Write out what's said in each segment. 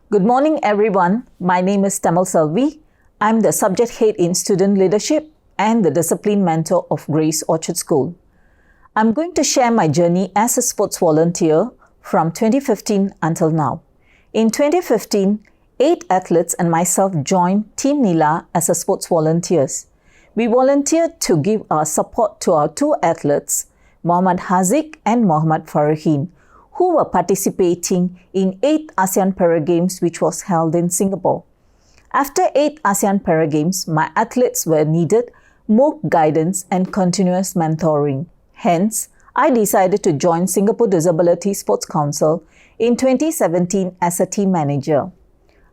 Good morning, everyone. My name is Tamal Selvi. I'm the subject head in student leadership and the discipline mentor of Grace Orchard School. I'm going to share my journey as a sports volunteer from 2015 until now. In 2015, 8 athletes and myself joined Team Nila as a sports volunteers. We volunteered to give our support to our 2 athletes, Mohammad Haziq and Mohammad Farahin, who were participating in 8th ASEAN Para Games, which was held in Singapore. After 8 ASEAN Para Games, my athletes were needed more guidance and continuous mentoring. Hence, I decided to join Singapore Disability Sports Council in 2017 as a team manager.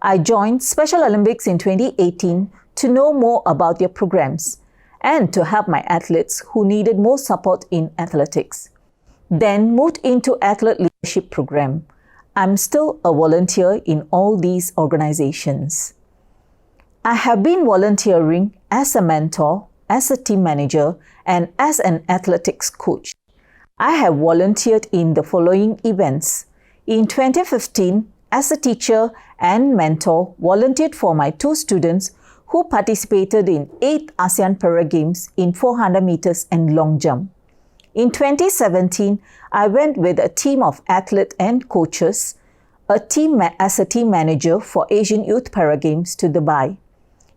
I joined Special Olympics in 2018 to know more about their programs and to help my athletes who needed more support in athletics. Then moved into Athlete Leadership Program. I'm still a volunteer in all these organizations. I have been volunteering as a mentor, as a team manager, and as an athletics coach. I have volunteered in the following events. In 2015, as a teacher and mentor, volunteered for my 2 students who participated in 8th ASEAN Para Games in 400 meters and long jump. In 2017, I went with a team of athletes and coaches, as a team manager for Asian Youth Para Games to Dubai.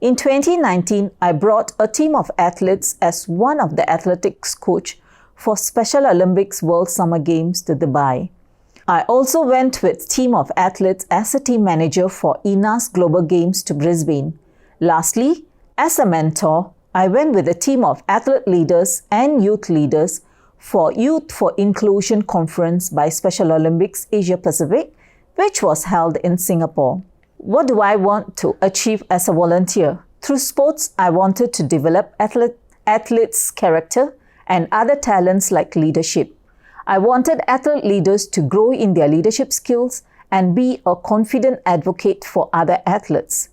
In 2019, I brought a team of athletes as one of the athletics coach for Special Olympics World Summer Games to Dubai. I also went with team of athletes as a team manager for INA's Global Games to Brisbane. Lastly, as a mentor, I went with a team of athlete leaders and youth leaders for Youth for Inclusion Conference by Special Olympics Asia Pacific, which was held in Singapore. What do I want to achieve as a volunteer? Through sports, I wanted to develop athletes' character and other talents like leadership. I wanted athlete leaders to grow in their leadership skills and be a confident advocate for other athletes.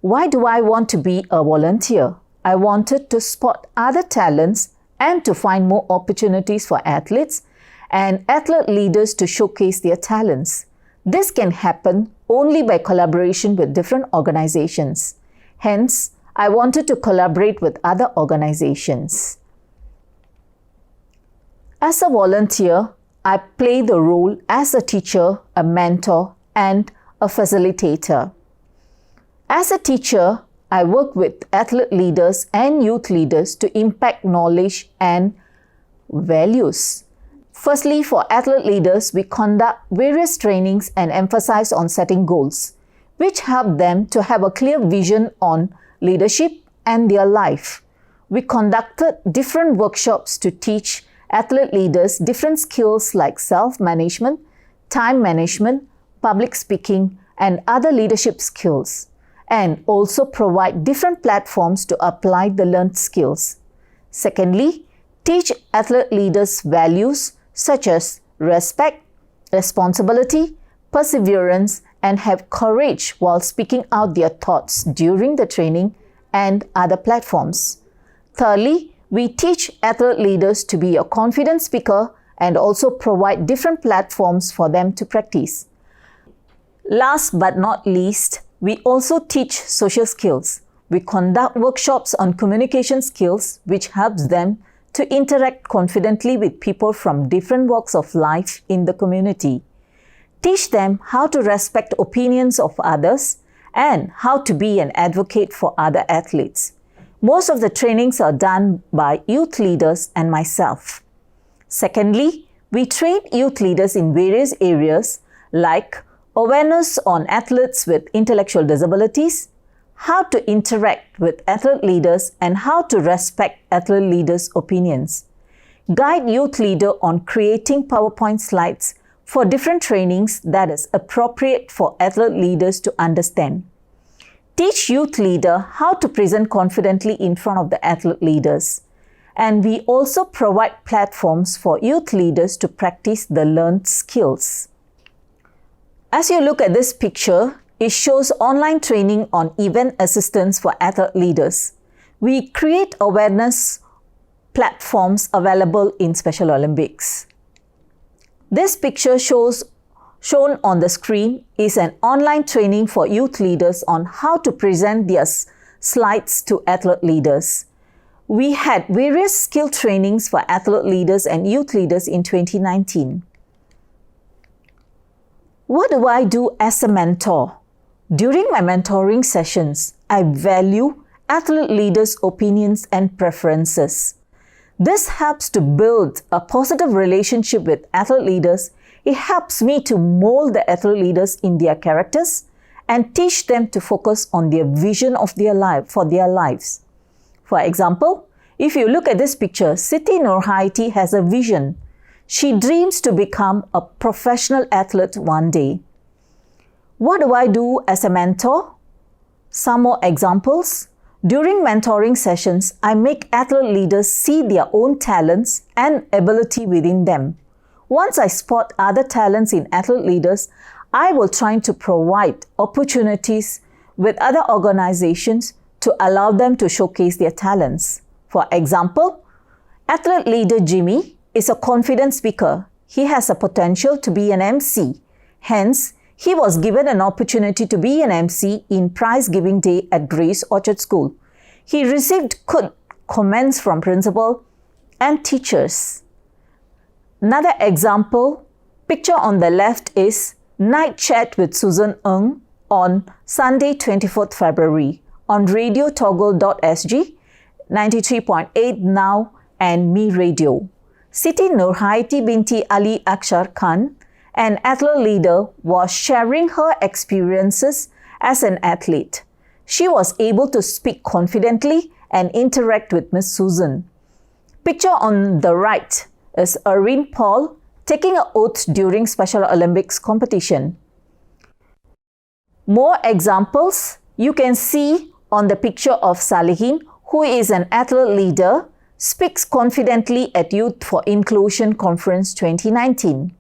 Why do I want to be a volunteer? I wanted to spot other talents and to find more opportunities for athletes and athlete leaders to showcase their talents. This can happen only by collaboration with different organizations. Hence, I wanted to collaborate with other organizations. As a volunteer, I play the role as a teacher, a mentor, and a facilitator. As a teacher, I work with athlete leaders and youth leaders to impact knowledge and values. Firstly, for athlete leaders, we conduct various trainings and emphasize on setting goals, which help them to have a clear vision on leadership and their life. We conducted different workshops to teach athlete leaders different skills like self-management, time management, public speaking, and other leadership skills, and also provide different platforms to apply the learned skills. Secondly, teach athlete leaders values such as respect, responsibility, perseverance, and have courage while speaking out their thoughts during the training and other platforms. Thirdly, we teach athlete leaders to be a confident speaker and also provide different platforms for them to practice. Last but not least, we also teach social skills. We conduct workshops on communication skills, which helps them to interact confidently with people from different walks of life in the community. Teach them how to respect opinions of others and how to be an advocate for other athletes. Most of the trainings are done by youth leaders and myself. Secondly, we train youth leaders in various areas like awareness on athletes with intellectual disabilities, how to interact with athlete leaders, and how to respect athlete leaders' opinions. Guide youth leader on creating PowerPoint slides for different trainings that is appropriate for athlete leaders to understand. Teach youth leader how to present confidently in front of the athlete leaders. And we also provide platforms for youth leaders to practice the learned skills. As you look at this picture, it shows online training on event assistance for athlete leaders. We create awareness platforms available in Special Olympics. This picture shows Shown on the screen is an online training for youth leaders on how to present their slides to athlete leaders. We had various skill trainings for athlete leaders and youth leaders in 2019. What do I do as a mentor? During my mentoring sessions, I value athlete leaders' opinions and preferences. This helps to build a positive relationship with athlete leaders. It helps me to mold the athlete leaders in their characters and teach them to focus on their vision of their life for their lives. For example, if you look at this picture, Siti Nurhayati has a vision. She dreams to become a professional athlete one day. What do I do as a mentor? Some more examples. During mentoring sessions, I make athlete leaders see their own talents and ability within them. Once I spot other talents in athlete leaders, I will try to provide opportunities with other organizations to allow them to showcase their talents. For example, athlete leader Jimmy is a confident speaker. He has a potential to be an MC. Hence, he was given an opportunity to be an MC in prize giving day at Grace Orchard School. He received good comments from principal and teachers. Another example, picture on the left is Night Chat with Susan Ng on Sunday 24th February on radiotoggle.sg, 93.8 Now and Me Radio. Siti Nurhayati binti Ali Akshar Khan, an athlete leader, was sharing her experiences as an athlete. She was able to speak confidently and interact with Miss Susan. Picture on the right is Irene Paul taking an oath during Special Olympics competition. More examples you can see on the picture of Salihin, who is an athlete leader, speaks confidently at Youth for Inclusion Conference 2019.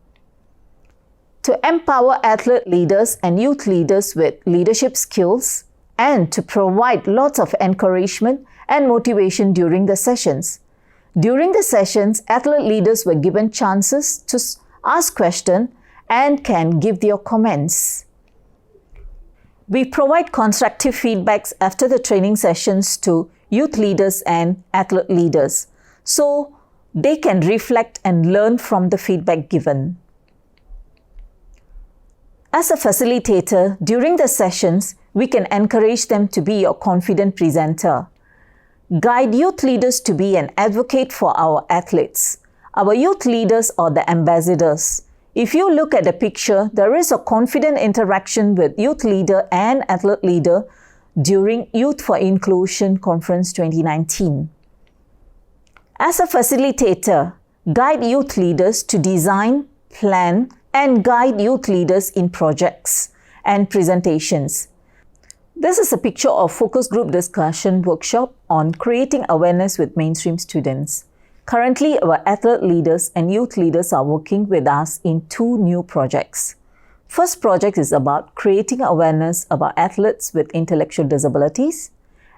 To empower athlete leaders and youth leaders with leadership skills and to provide lots of encouragement and motivation during the sessions. During the sessions, athlete leaders were given chances to ask questions and can give their comments. We provide constructive feedbacks after the training sessions to youth leaders and athlete leaders so they can reflect and learn from the feedback given. As a facilitator, during the sessions, we can encourage them to be a confident presenter. Guide youth leaders to be an advocate for our athletes. Our youth leaders are the ambassadors. If you look at the picture, there is a confident interaction with youth leader and athlete leader during Youth for Inclusion Conference 2019. As a facilitator, guide youth leaders to design, plan, and guide youth leaders in projects and presentations. This is a picture of focus group discussion workshop on creating awareness with mainstream students. Currently, our athlete leaders and youth leaders are working with us in 2 new projects. First project is about creating awareness about athletes with intellectual disabilities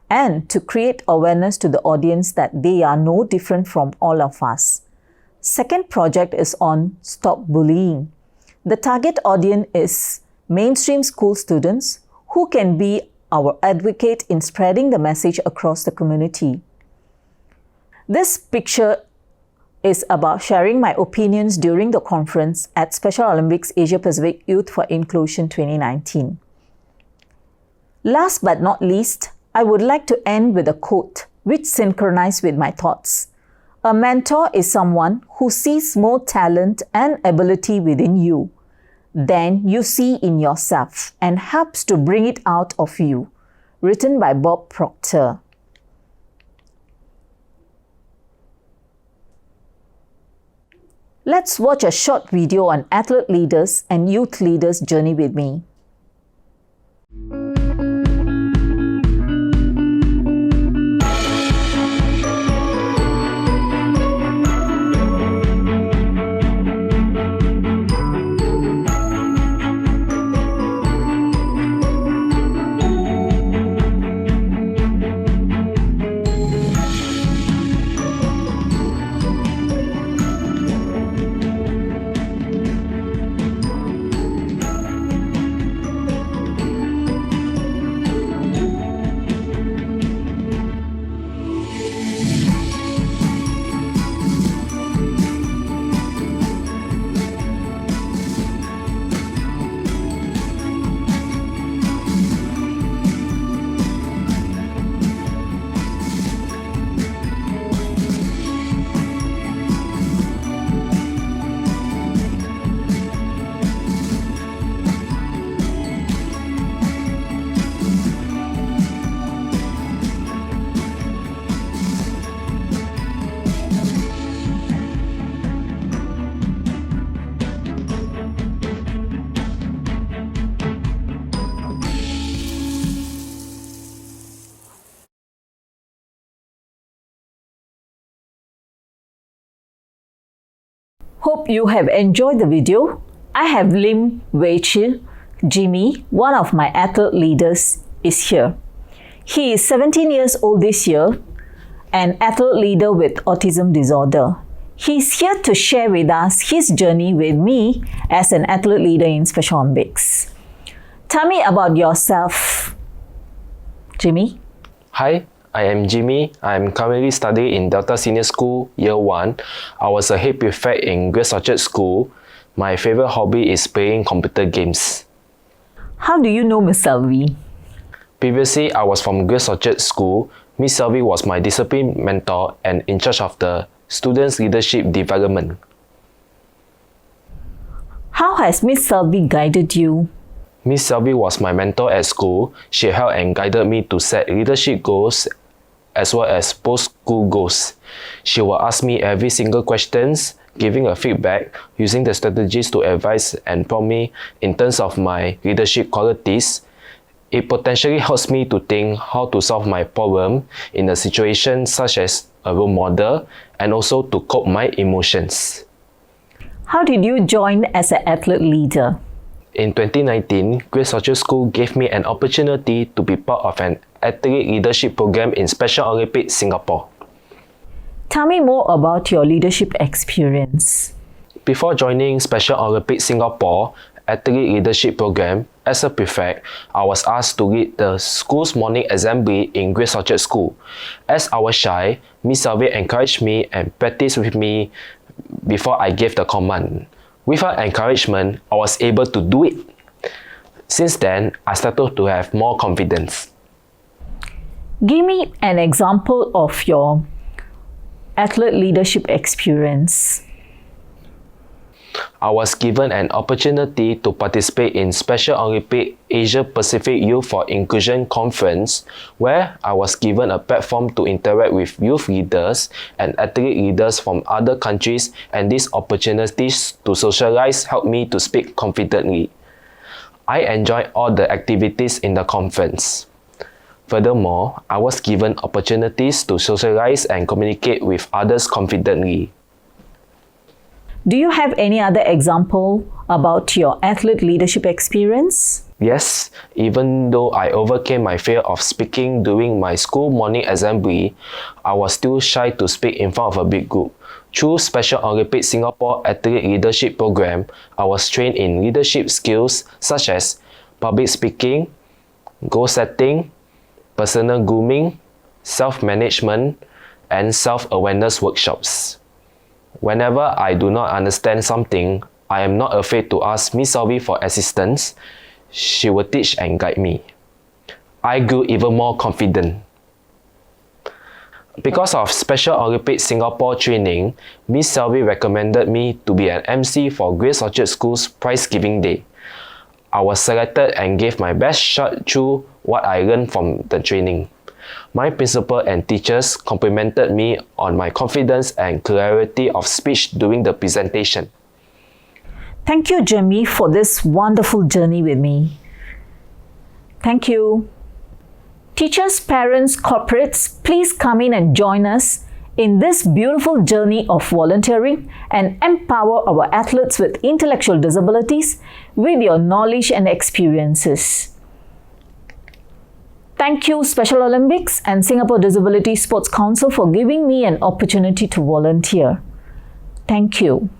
and to create awareness to the audience that they are no different from all of us. Second project is on Stop Bullying. The target audience is mainstream school students who can be our advocate in spreading the message across the community. This picture is about sharing my opinions during the conference at Special Olympics Asia Pacific Youth for Inclusion 2019. Last but not least, I would like to end with a quote which synchronizes with my thoughts. A mentor is someone who sees more talent and ability within you than you see in yourself and helps to bring it out of you. Written by Bob Proctor. Let's watch a short video on athlete leaders and youth leaders' journey with me. Hope you have enjoyed the video. I have Lim Wei Chi. Jimmy, one of my athlete leaders, is here. He is 17 years old this year, an athlete leader with autism disorder. He is here to share with us his journey with me as an athlete leader in Special Olympics. Tell me about yourself, Jimmy. Hi, I am Jimmy. I am currently studying in Delta Senior School, Year 1. I was a head prefect in Grace Orchard School. My favorite hobby is playing computer games. How do you know Miss Selvi? Previously, I was from Grace Orchard School. Miss Selvi was my discipline mentor and in charge of the students' leadership development. How has Miss Selvi guided you? Miss Selvi was my mentor at school. She helped and guided me to set leadership goals as well as post-school goals. She will ask me every single questions, giving a feedback, using the strategies to advise and prompt me in terms of my leadership qualities. It potentially helps me to think how to solve my problem in a situation such as a role model and also to cope my emotions. How did you join as an athlete leader? In 2019, Grace Orchard School gave me an opportunity to be part of an athlete leadership program in Special Olympics Singapore. Tell me more about your leadership experience. Before joining Special Olympics Singapore Athlete Leadership Program, as a prefect, I was asked to lead the school's morning assembly in Grace Orchard School. As I was shy, Miss Selvi encouraged me and practiced with me before I gave the command. With her encouragement, I was able to do it. Since then, I started to have more confidence. Give me an example of your athlete leadership experience. I was given an opportunity to participate in Special Olympic Asia Pacific Youth for Inclusion Conference, where I was given a platform to interact with youth leaders and athlete leaders from other countries, and these opportunities to socialize helped me to speak confidently. I enjoyed all the activities in the conference. Furthermore, I was given opportunities to socialize and communicate with others confidently. Do you have any other example about your athlete leadership experience? Yes, even though I overcame my fear of speaking during my school morning assembly, I was still shy to speak in front of a big group. Through Special Olympics Singapore Athlete Leadership Program, I was trained in leadership skills such as public speaking, goal setting, personal grooming, self-management, and self-awareness workshops. Whenever I do not understand something, I am not afraid to ask Miss Selvi for assistance. She will teach and guide me. I grew even more confident. Because of Special Olympics Singapore training, Miss Selvi recommended me to be an MC for Grace Orchard School's prize giving day. I was selected and gave my best shot through what I learned from the training. My principal and teachers complimented me on my confidence and clarity of speech during the presentation. Thank you, Jimmy, for this wonderful journey with me. Thank you. Teachers, parents, corporates, please come in and join us in this beautiful journey of volunteering and empower our athletes with intellectual disabilities with your knowledge and experiences. Thank you, Special Olympics and Singapore Disability Sports Council for giving me an opportunity to volunteer. Thank you.